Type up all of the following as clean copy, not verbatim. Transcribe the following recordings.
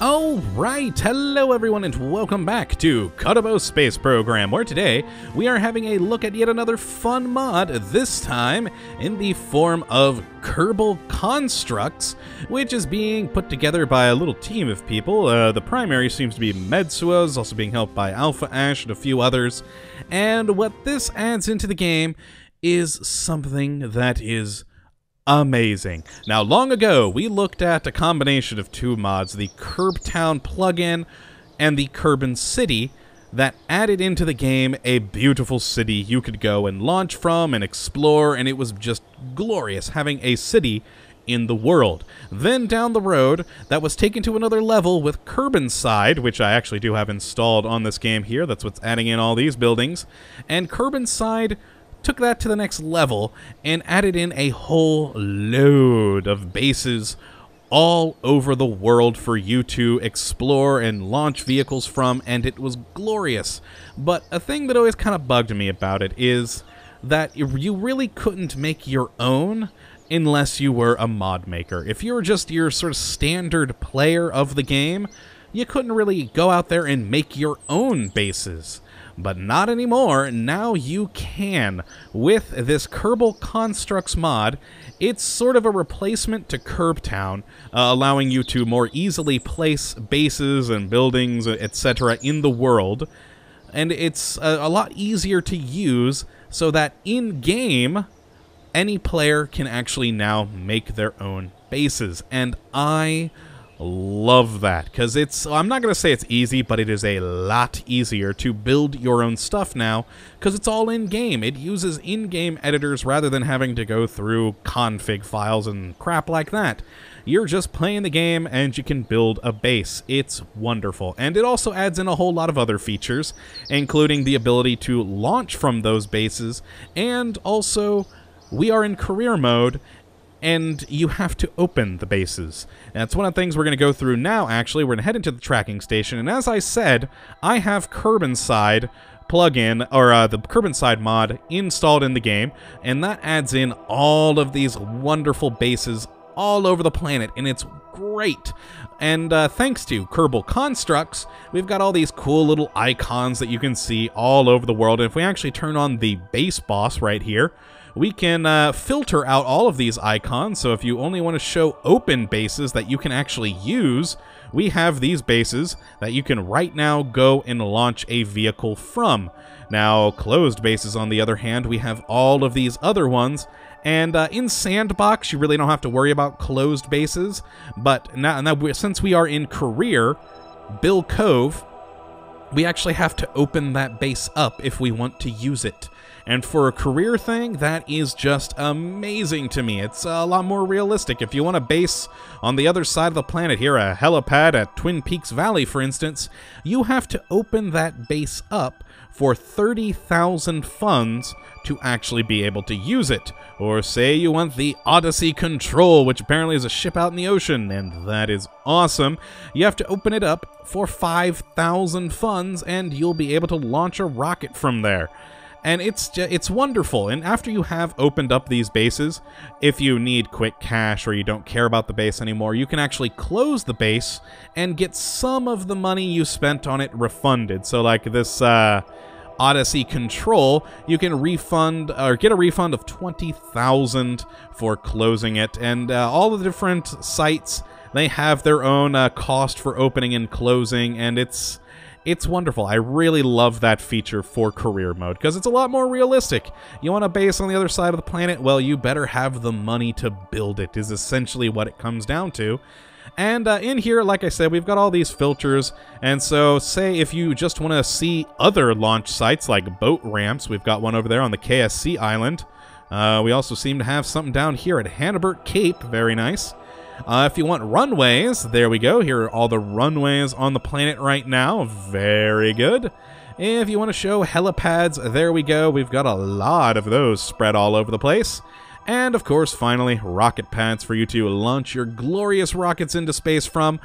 Alright, hello everyone and welcome back to Kottabos Space Program, where today we are having a look at yet another fun mod, this time in the form of Kerbal Konstructs, which is being put together by a little team of people. The primary seems to be Medsua's, also being helped by Alpha Ash and a few others, and what this adds into the game is something that is amazing. Now, long ago, we looked at a combination of two mods, the Kerbtown plugin and the Kerbin City, that added into the game a beautiful city you could go and launch from and explore, and it was just glorious having a city in the world. Then down the road, that was taken to another level with Kerbin Side, which I actually do have installed on this game here. That's what's adding in all these buildings. And Kerbin Side took that to the next level and added in a whole load of bases all over the world for you to explore and launch vehicles from, and it was glorious. But a thing that always kind of bugged me about it is that you really couldn't make your own unless you were a mod maker. If you were just your sort of standard player of the game, you couldn't really go out there and make your own bases. But not anymore. Now you can. With this Kerbal Konstructs mod, it's sort of a replacement to Kerbtown, allowing you to more easily place bases and buildings, etc. in the world. And it's a lot easier to use so that in-game, any player can actually now make their own bases. And I love that, because I'm not going to say it's easy, but it is a lot easier to build your own stuff now, because it's all in-game. It uses in-game editors rather than having to go through config files and crap like that. You're just playing the game and you can build a base. It's wonderful. And it also adds in a whole lot of other features, including the ability to launch from those bases, and also we are in career mode, and you have to open the bases. And that's one of the things we're going to go through now, actually. We're going to head into the tracking station, and as I said, I have Kerbin Side plugin, or the Kerbin Side mod, installed in the game, and that adds in all of these wonderful bases all over the planet, and it's great. And thanks to Kerbal Konstructs, we've got all these cool little icons that you can see all over the world, and if we actually turn on the base boss right here, we can filter out all of these icons, so if you only want to show open bases that you can actually use, we have these bases that you can right now go and launch a vehicle from. Now, closed bases, on the other hand, we have all of these other ones, and in Sandbox, you really don't have to worry about closed bases, but now since we are in Career, Bill Cove, we actually have to open that base up if we want to use it. And for a career thing, that is just amazing to me. It's a lot more realistic. If you want a base on the other side of the planet here, a helipad at Twin Peaks Valley, for instance, you have to open that base up for 30,000 funds to actually be able to use it. Or say you want the Odyssey Control, which apparently is a ship out in the ocean, and that is awesome. You have to open it up for 5,000 funds, and you'll be able to launch a rocket from there. And it's wonderful. And after you have opened up these bases, if you need quick cash or you don't care about the base anymore, you can actually close the base and get some of the money you spent on it refunded. So like this Odyssey Control, you can refund or get a refund of 20,000 for closing it. And all of the different sites, they have their own cost for opening and closing, and it's wonderful. I really love that feature for career mode, because it's a lot more realistic. You want a base on the other side of the planet? Well, you better have the money to build it, is essentially what it comes down to. And in here, like I said, we've got all these filters, and so say if you just want to see other launch sites like boat ramps, we've got one over there on the KSP island. We also seem to have something down here at Hannibert Cape, very nice. If you want runways, there we go. Here are all the runways on the planet right now. Very good. If you want to show helipads, there we go. We've got a lot of those spread all over the place. And, of course, finally, rocket pads for you to launch your glorious rockets into space from.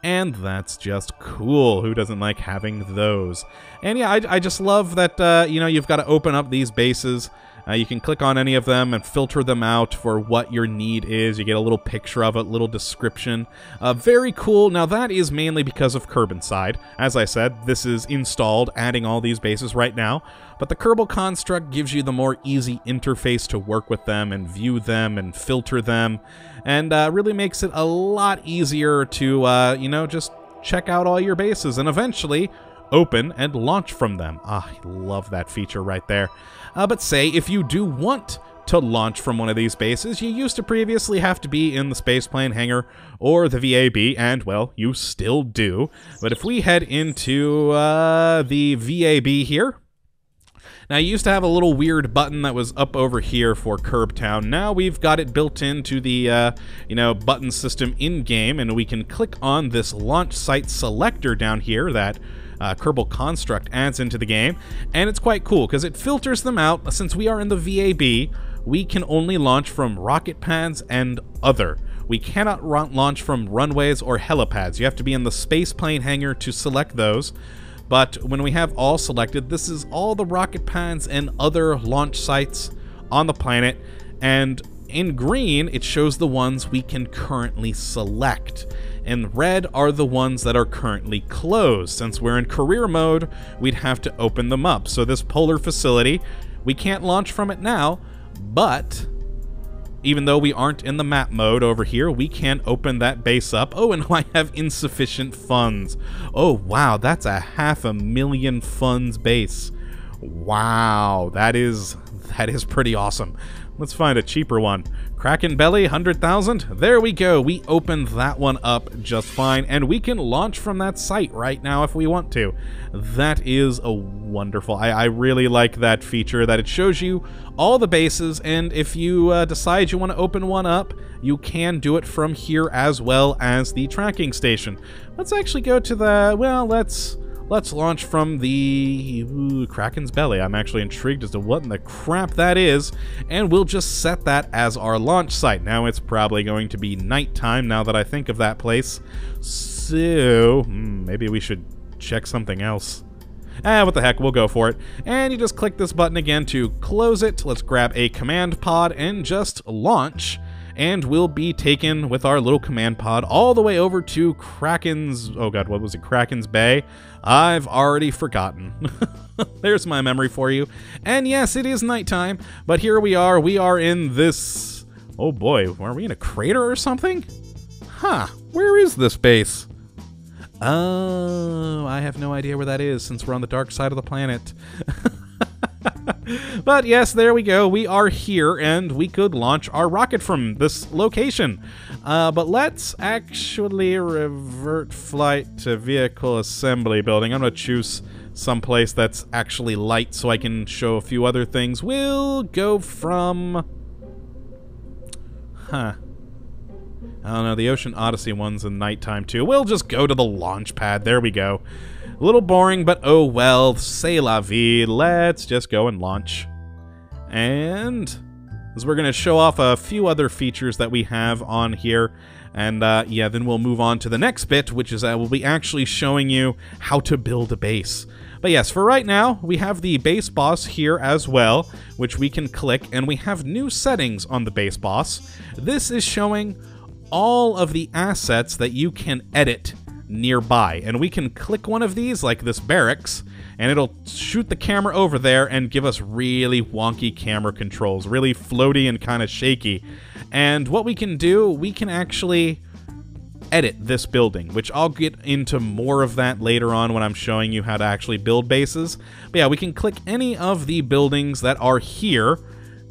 And that's just cool. Who doesn't like having those? And yeah, I just love that, you know, you've got to open up these bases. You can click on any of them and filter them out for what your need is. You get a little picture of it, little description. Very cool. Now that is mainly because of Kerbin side. As I said, this is installed, adding all these bases right now. But the Kerbal Construct gives you the more easy interface to work with them and view them and filter them. And really makes it a lot easier to, you know, just check out all your bases and eventually open and launch from them. I love that feature right there. But say if you do want to launch from one of these bases, you used to previously have to be in the spaceplane hangar or the VAB, and, well, you still do. But if we head into the VAB here, now, you used to have a little weird button that was up over here for Kerbtown. Now we've got it built into the, you know, button system in-game, and we can click on this launch site selector down here that Kerbal Construct adds into the game, and it's quite cool because it filters them out. Since we are in the VAB, we can only launch from rocket pads and other. We cannot launch from runways or helipads. You have to be in the spaceplane hangar to select those. But when we have all selected, this is all the rocket pads and other launch sites on the planet, and in green, it shows the ones we can currently select. In red are the ones that are currently closed. Since we're in career mode, we'd have to open them up. So this polar facility, we can't launch from it now, but even though we aren't in the map mode over here, we can open that base up. Oh, and I have insufficient funds. Oh, wow, that's a 500,000 funds base. Wow, that is pretty awesome. Let's find a cheaper one. Kraken Belly, 100,000. There we go. We opened that one up just fine, and we can launch from that site right now if we want to. That is a wonderful. I really like that feature, that it shows you all the bases, and if you decide you want to open one up, you can do it from here as well as the tracking station. Let's actually go to the, well, let's launch from the Kraken's Belly. I'm actually intrigued as to what in the crap that is, and we'll just set that as our launch site. Now it's probably going to be nighttime now that I think of that place, so maybe we should check something else. What the heck, we'll go for it. And you just click this button again to close it. Let's grab a command pod and just launch. And we'll be taken with our little command pod all the way over to Kraken's... Oh god, what was it? Kraken's Bay? I've already forgotten. There's my memory for you. And yes, it is nighttime, but here we are. We are in this... Oh boy, are we in a crater or something? Huh, where is this base? Oh, I have no idea where that is since we're on the dark side of the planet. But yes, there we go. We are here, and we could launch our rocket from this location. But let's actually revert flight to vehicle assembly building. I'm going to choose someplace that's actually light so I can show a few other things. We'll go from... I don't know, the Ocean Odyssey one's in nighttime too. We'll just go to the launch pad. There we go. A little boring, but oh well, c'est la vie. Let's just go and launch. And as we're going to show off a few other features that we have on here. And yeah, then we'll move on to the next bit, which is we'll be actually showing you how to build a base. But yes, for right now, we have the base boss here as well, which we can click, and we have new settings on the base boss. This is showing all of the assets that you can edit nearby, and we can click one of these like this barracks, and it'll shoot the camera over there and give us really wonky camera controls, really floaty and kind of shaky. And what we can do, we can actually edit this building, which I'll get into more of that later on when I'm showing you how to actually build bases. But yeah, we can click any of the buildings that are here,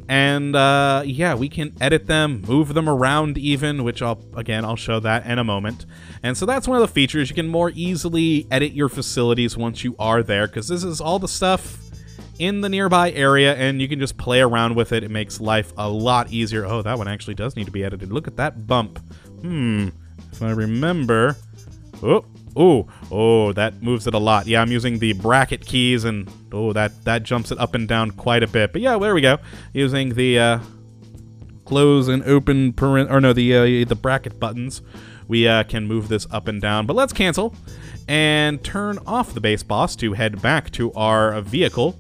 and yeah, we can edit them, move them around even, which I'll show that in a moment. And so that's one of the features. You can more easily edit your facilities once you are there, because this is all the stuff in the nearby area, and you can just play around with it. It makes life a lot easier. Oh, that one actually does need to be edited. Look at that bump. If I remember... Oh, that moves it a lot. Yeah, I'm using the bracket keys, and oh, that jumps it up and down quite a bit. But yeah, there we go. Using the close and open the bracket buttons, we can move this up and down. But let's cancel and turn off the base boss to head back to our vehicle.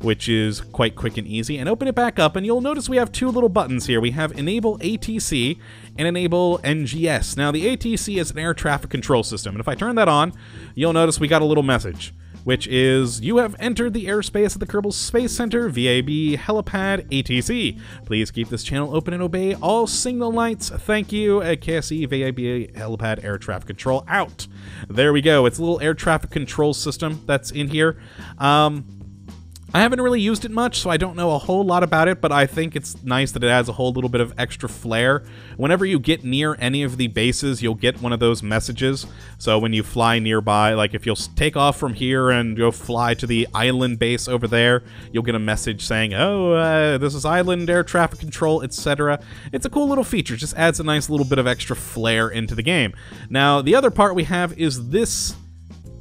which is quite quick and easy, and open it back up, and you'll notice we have two little buttons here. We have Enable ATC and Enable NGS. Now, the ATC is an air traffic control system, and if I turn that on, you'll notice we got a little message, which is, you have entered the airspace of the Kerbal Space Center, VAB Helipad ATC. Please keep this channel open and obey all signal lights. Thank you, KSE VAB Helipad Air Traffic Control out. There we go. It's a little air traffic control system that's in here. I haven't really used it much, so I don't know a whole lot about it, but I think it's nice that it adds a whole little bit of extra flair. Whenever you get near any of the bases, you'll get one of those messages. So when you fly nearby, like if you'll take off from here and go fly to the island base over there, you'll get a message saying, oh, this is island air traffic control, etc. It's a cool little feature, just adds a nice little bit of extra flair into the game. Now, the other part we have is this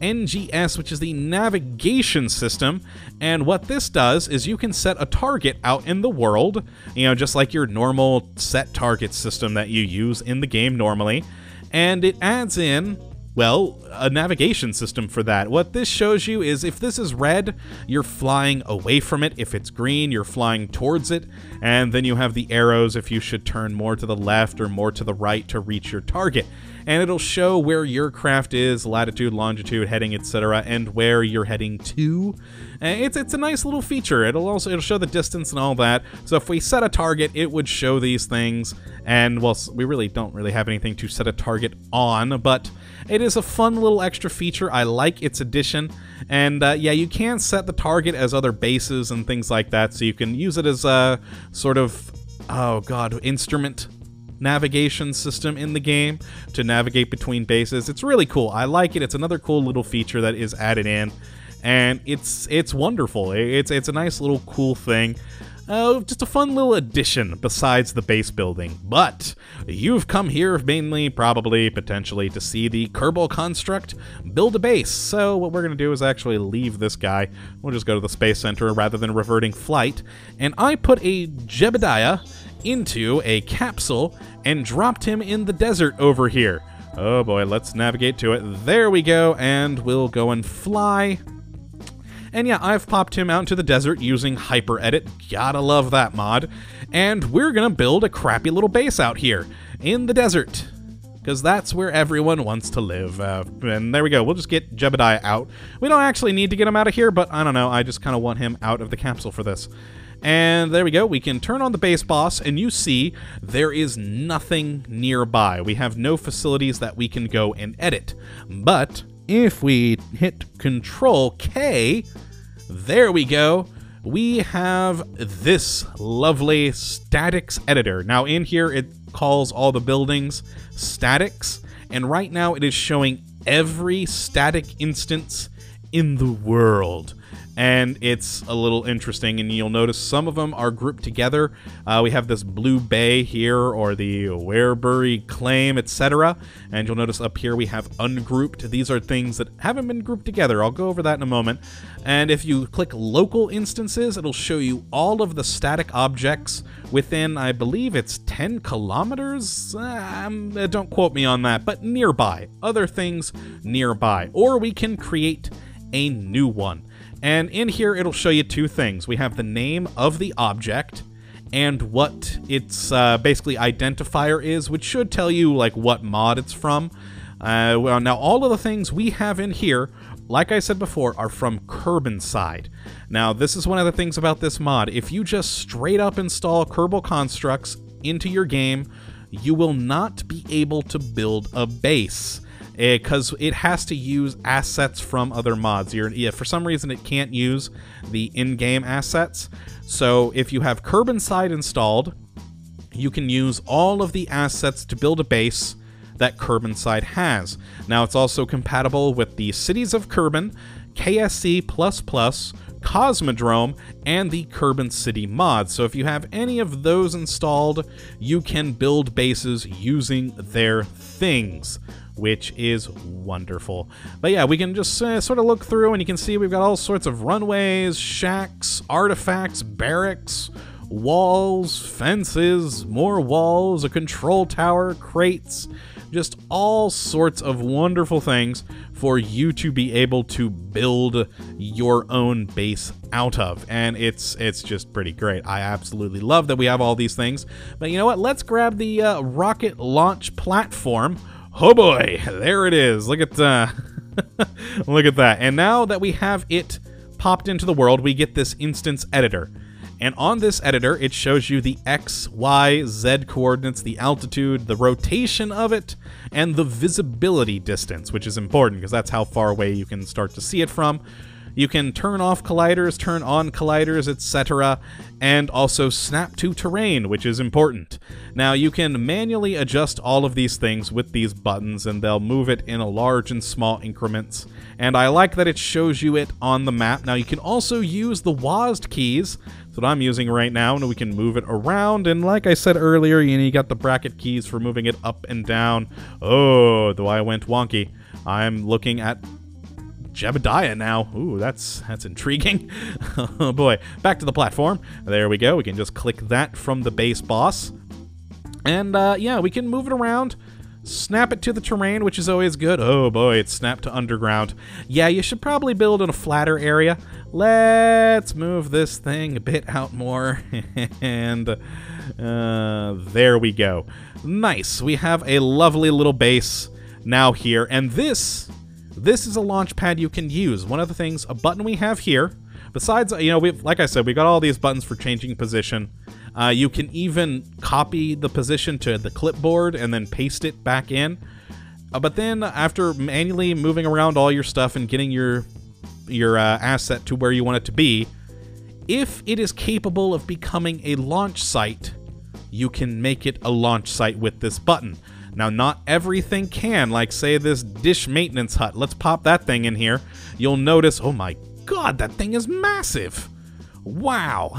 NGS, which is the navigation system, and what this does is you can set a target out in the world, you know, just like your normal set target system that you use in the game normally, and it adds in, well, a navigation system for that. What this shows you is if this is red, you're flying away from it. If it's green, you're flying towards it, and then you have the arrows if you should turn more to the left or more to the right to reach your target. And it'll show where your craft is, latitude, longitude, heading, etc., and where you're heading to. It's a nice little feature. It'll show the distance and all that. So if we set a target, it would show these things. And well, we really don't have anything to set a target on, but it is a fun little extra feature. I like its addition. And yeah, you can set the target as other bases and things like that, so you can use it as a sort of, oh god, instrument navigation system in the game to navigate between bases. It's really cool. I like it. It's another cool little feature that is added in, and it's wonderful. It's a nice little cool thing. Just a fun little addition besides the base building. But you've come here mainly, probably, potentially, to see the Kerbal Construct build a base. So what we're going to do is actually leave this guy. We'll just go to the Space Center rather than reverting flight. And I put a Jebediah into a capsule and dropped him in the desert over here. Oh boy, let's navigate to it. There we go, and we'll go and fly. And yeah, I've popped him out into the desert using Hyper Edit. Gotta love that mod. And we're gonna build a crappy little base out here in the desert, because that's where everyone wants to live. And there we go. We'll just get Jebediah out. We don't actually need to get him out of here, but I don't know. I just kind of want him out of the capsule for this. And there we go. We can turn on the base boss, and you see there is nothing nearby. We have no facilities that we can go and edit. But if we hit Control K, there we go. We have this lovely statics editor. Now in here, it calls all the buildings statics, and right now it is showing every static instance in the world. And it's a little interesting, and you'll notice some of them are grouped together. We have this Blue Bay here, or the Werebury Claim, etc. And you'll notice up here we have ungrouped. These are things that haven't been grouped together. I'll go over that in a moment. And if you click local instances, it'll show you all of the static objects within, I believe it's 10 kilometers? Don't quote me on that, but nearby. Other things nearby. Or we can create a new one. And in here, it'll show you two things. We have the name of the object and what its basically identifier is, which should tell you like what mod it's from. Well, now all of the things we have in here, like I said before, are from Kerbin side. Now, this is one of the things about this mod. If you just straight up install Kerbal Constructs into your game, you will not be able to build a base, because it has to use assets from other mods. For some reason, it can't use the in-game assets. So if you have Kerbin side installed, you can use all of the assets to build a base that Kerbin side has. Now, it's also compatible with the Cities of Kerbin, KSC++, Cosmodrome, and the Kerbin City mod. So if you have any of those installed, you can build bases using their things, which is wonderful. But yeah, we can just sort of look through, and you can see we've got all sorts of runways, shacks, artifacts, barracks, walls, fences, more walls, a control tower, crates, just all sorts of wonderful things for you to be able to build your own base out of. And it's just pretty great. I absolutely love that we have all these things. But you know what? Let's grab the rocket launch platform. Oh boy, there it is. Look at that. Look at that. And now that we have it popped into the world, we get this instance editor. And on this editor, it shows you the X, Y, Z coordinates, the altitude, the rotation of it, and the visibility distance, which is important because that's how far away you can start to see it from. You can turn off colliders, turn on colliders, etc., and also snap to terrain, which is important. Now, you can manually adjust all of these things with these buttons, and they'll move it in a large and small increments. And I like that it shows you it on the map. Now, you can also use the WASD keys. That's what I'm using right now, and we can move it around. And like I said earlier, you got the bracket keys for moving it up and down. Oh, though I went wonky. I'm looking at Jebediah now. Ooh, that's intriguing. Oh boy. Back to the platform. There we go. We can just click that from the base boss. And yeah, we can move it around, snap it to the terrain, which is always good. Oh boy, it's snapped to underground. Yeah, you should probably build in a flatter area. Let's move this thing a bit out more. And there we go. Nice. We have a lovely little base now here. And this is a launch pad you can use. One of the things, a button we have here, besides, like I said, we got all these buttons for changing position. You can even copy the position to the clipboard and then paste it back in. But then after manually moving around all your stuff and getting your asset to where you want it to be, if it is capable of becoming a launch site, you can make it a launch site with this button. Now, not everything can, like say this dish maintenance hut. Let's pop that thing in here. You'll notice, oh my god, that thing is massive. Wow.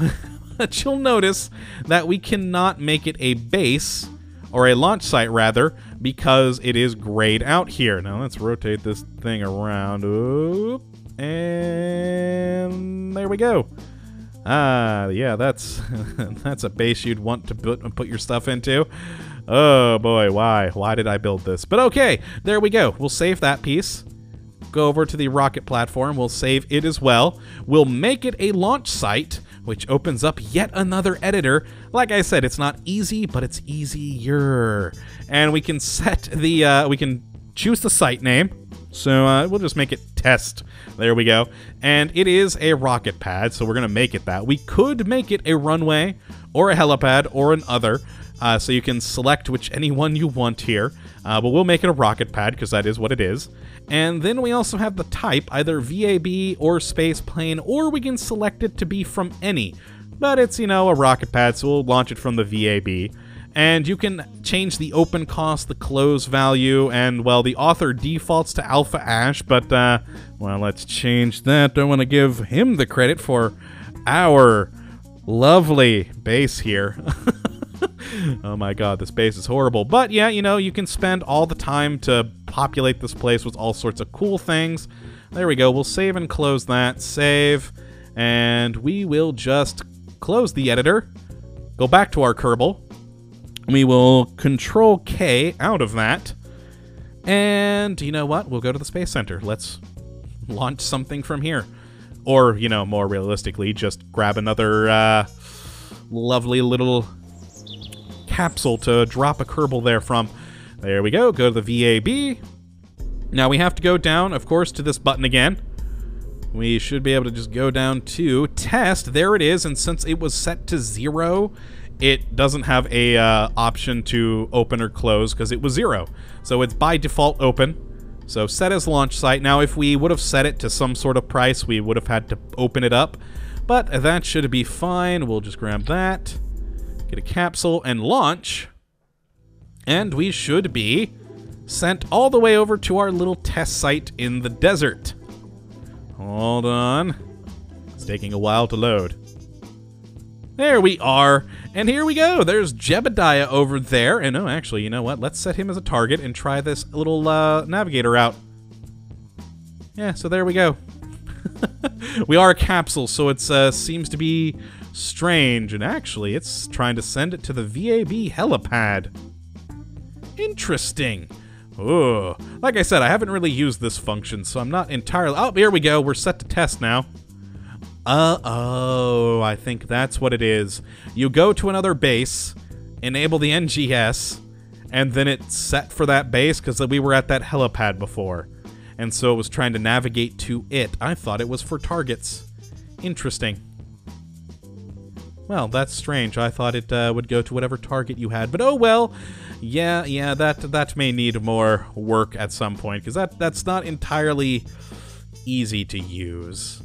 But you'll notice that we cannot make it a base, or a launch site rather, because it is grayed out here. Now let's rotate this thing around. Oop, and there we go. Yeah, that's that's a base you'd want to put your stuff into. Oh boy, why? Why did I build this? But okay, there we go. We'll save that piece. Go over to the rocket platform. We'll save it as well. We'll make it a launch site, which opens up yet another editor. Like I said, it's not easy, but it's easier. And we can set the, we can choose the site name. So we'll just make it test. There we go. And it is a rocket pad, so we're going to make it that. We could make it a runway or a helipad or an other. So you can select any one you want here. But we'll make it a rocket pad because that is what it is. And then we also have the type, either VAB or space plane, or we can select it to be from any. But it's, a rocket pad, so we'll launch it from the VAB. And you can change the open cost, the close value, and, well, the author defaults to Alpha Ash, but, well, let's change that. I want to give him the credit for our lovely base here. Oh my god, this base is horrible. But yeah, you can spend all the time to populate this place with all sorts of cool things. There we go. We'll save and close that. Save. And we will just close the editor. Go back to our Kerbal. We will Control K out of that. And you know what? We'll go to the Space Center. Let's launch something from here. Or, more realistically, just grab another lovely little capsule to drop a Kerbal there from. There we go. Go to the VAB. Now we have to go down, of course, to this button again. We should be able to just go down to test. There it is. And since it was set to 0, it doesn't have a option to open or close because it was 0. So it's by default open. So set as launch site. Now, if we would have set it to some sort of price, we would have had to open it up. But that should be fine. We'll just grab that. Get a capsule and launch, and we should be sent all the way over to our little test site in the desert. Hold on. It's taking a while to load. There we are, and here we go. There's Jebediah over there, and oh, actually, you know what? Let's set him as a target and try this little navigator out. Yeah, so there we go. We are a capsule, so it seems to be strange, and actually it's trying to send it to the VAB helipad. Interesting. Ooh. Like I said, I haven't really used this function, so I'm not entirely... Oh, here we go. We're set to test now. Oh, I think that's what it is. You go to another base, enable the NGS, and then it's set for that base because we were at that helipad before. And so it was trying to navigate to it. I thought it was for targets. Interesting. Well, that's strange. I thought it would go to whatever target you had. But oh well. Yeah, that may need more work at some point, because that's not entirely easy to use.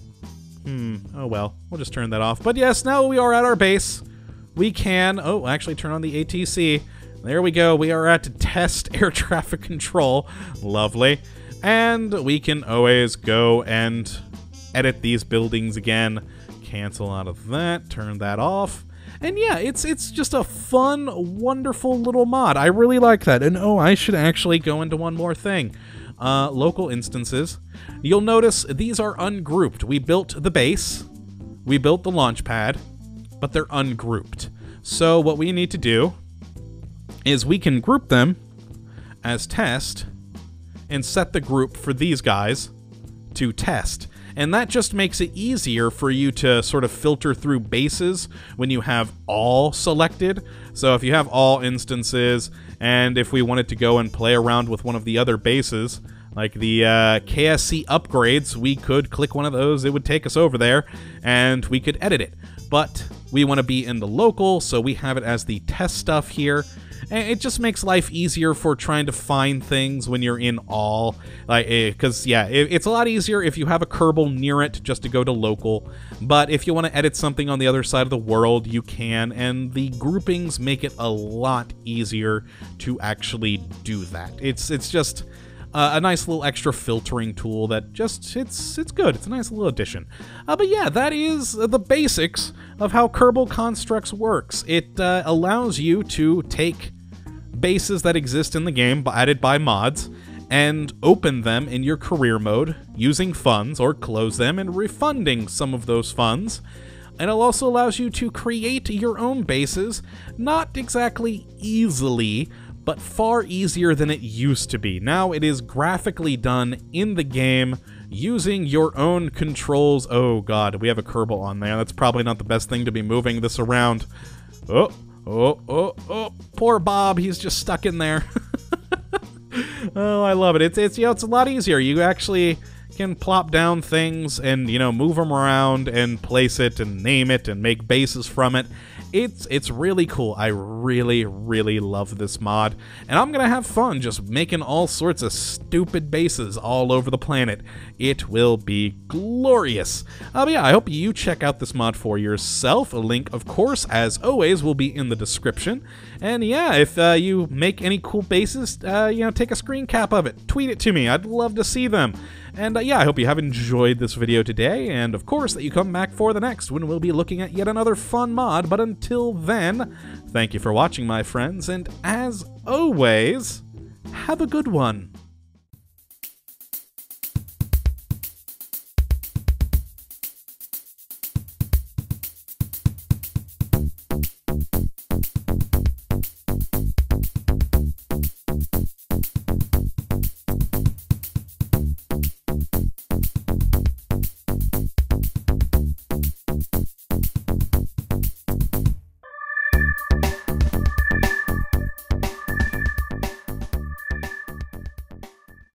Oh well. We'll just turn that off. But yes, now we are at our base. We can... Oh, actually turn on the ATC. There we go. We are at test air traffic control. Lovely. And we can always go and edit these buildings again. Cancel out of that. Turn that off. And yeah, it's just a fun, wonderful little mod. I really like that. And oh, I should actually go into one more thing. Local instances. You'll notice these are ungrouped. We built the base. We built the launch pad. But they're ungrouped. So what we need to do is we can group them as test and set the group for these guys to test. And that just makes it easier for you to sort of filter through bases when you have all selected. So if you have all instances, and if we wanted to go and play around with one of the other bases, like the KSC upgrades, we could click one of those, it would take us over there, and we could edit it. But we want to be in the local, so we have it as the test stuff here. And it just makes life easier for trying to find things when you're in all. Like, because, yeah, it's a lot easier if you have a Kerbal near it just to go to local. But if you want to edit something on the other side of the world, you can. And the groupings make it a lot easier to actually do that. It's just a nice little extra filtering tool that just, it's good. It's a nice little addition. But yeah, that is the basics of how Kerbal Konstructs works. It allows you to take bases that exist in the game, added by mods, and open them in your career mode using funds, or close them and refunding some of those funds. And it also allows you to create your own bases, not exactly easily, but far easier than it used to be. Now it is graphically done in the game using your own controls. Oh god, we have a Kerbal on there. That's probably not the best thing to be moving this around. Oh, poor Bob, he's just stuck in there. Oh, I love it. It's a lot easier. You actually can plop down things and, move them around and place it and name it and make bases from it. It's really cool. I really, really love this mod, and I'm gonna have fun just making all sorts of stupid bases all over the planet. It will be glorious. But yeah, I hope you check out this mod for yourself. A link, of course, as always, will be in the description. And yeah, if you make any cool bases, take a screen cap of it. Tweet it to me. I'd love to see them. And yeah, I hope you have enjoyed this video today, and of course that you come back for the next, when we'll be looking at yet another fun mod. But until then, thank you for watching, my friends, and as always, have a good one.